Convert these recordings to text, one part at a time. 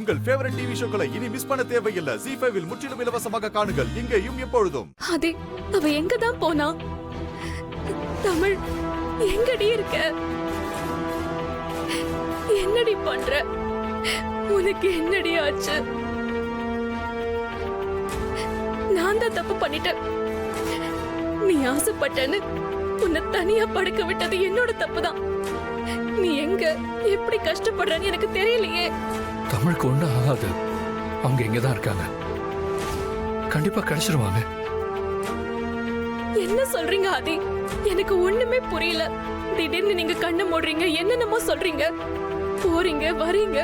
உங்கள் favourite TV ஷோக்களை இனி miss பண்ண தேவையில்லை. ZEE5 இல் முற்றிலும் இலவசமாக காணுங்கள். இங்கேயும் எப்பொழுதும். அதே அவ எங்க தான் போனா? தமிழ் எங்கடி இருக்க? என்னடி பண்ற? உனக்கு என்னடி ஆச்சு? நான் தான் தப்பு பண்ணிட்டேன். நீ ஆசைப்பட்டன்னு உன்னை தனியா படுக்க விட்டது என்னோட தப்புதான். நீ எங்க எப்படி கஷ்டப்படுறன்னு எனக்கு தெரியலையே. தமிழுக்கு ஒண்ணு ஆகாது. அவங்க இங்கதான் இருக்காங்க. கண்டிப்பா கிடைச்சிருவாங்க. என்ன சொல்றீங்க ஆதி? எனக்கு ஒண்ணுமே புரியல. திடீர்னு நீங்க கண்ணை மூடுறீங்க, என்னென்னமோ சொல்றீங்க, போறீங்க வரீங்க.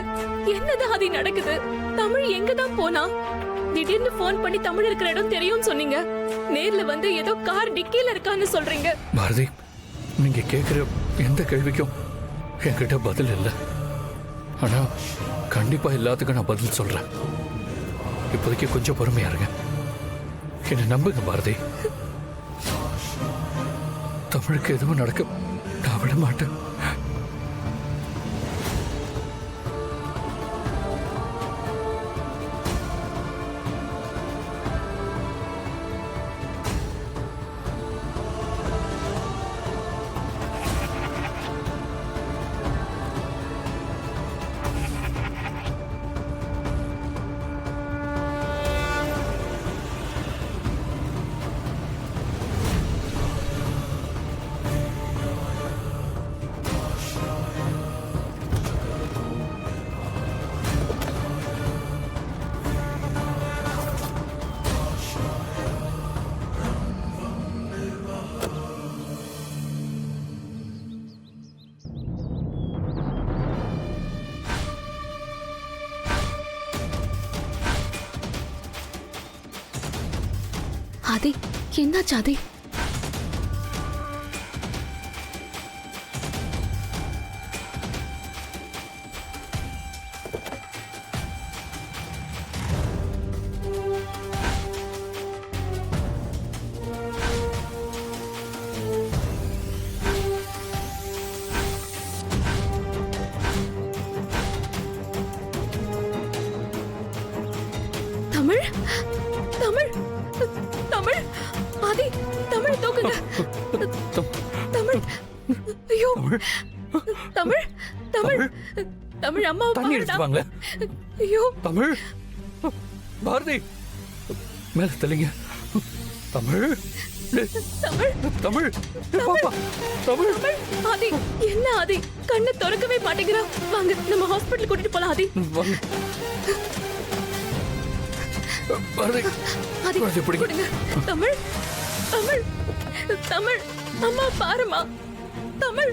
என்னதான் ஆதி நடக்குது? தமிழ் எங்கதான் போனா? திடீர்னு போன் பண்ணி தமிழ் இருக்கிற இடம் தெரியும் சொன்னீங்க. நேர்ல வந்து ஏதோ கார் டிக்கில இருக்கான்னு சொல்றீங்க. பாரதி, நீங்க கேக்குற எந்த கேள்விக்கும் என்கிட்ட பதில் இல்லை. ஆனா கண்டிப்பா எல்லாத்துக்கும் நான் பதில் சொல்றேன். இப்போதைக்கு கொஞ்சம் பொறுமையா இருங்க. என்ன நம்புங்க பாரதி. தமிழுக்கு எதுவும் நடக்க நான் விட மாட்டேன். ஆதி, என்னாச்சு ஆதி? தமிழ் தமிழ் தமிழ் ஆதி, தமிழ் தூக்குங்க. தமிழ், ஐயோ தமிழ் தமிழ் தமிழ் அம்மா தண்ணி எடுத்துவாங்க. ஐயோ தமிழ், பாரதி மேல தெளிங்க. தமிழ் தமிழ் தமிழ் பாப்பா, தமிழ். ஆதி, என்ன ஆதி கண்ணை திறக்கவே மாட்டேங்கிறா? வாங்க நம்ம ஹாஸ்பிடல் கூட்டிட்டு போலாம் ஆதி. வாங்க. பாரதி, ஆதி பாரதி பிடிங்க. கொடுங்க. தமிழ் தமிழ் தமிழ் அம்மா பாருமா. தமிழ்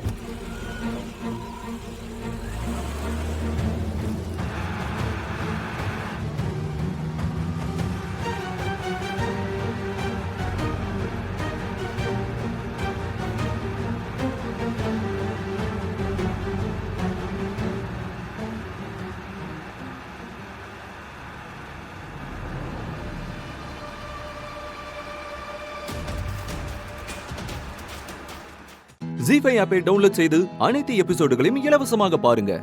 ZEE5 ஆப்பை டவுன்லோட் செய்து அனைத்து எபிசோடுகளையும் இலவசமாக பாருங்க.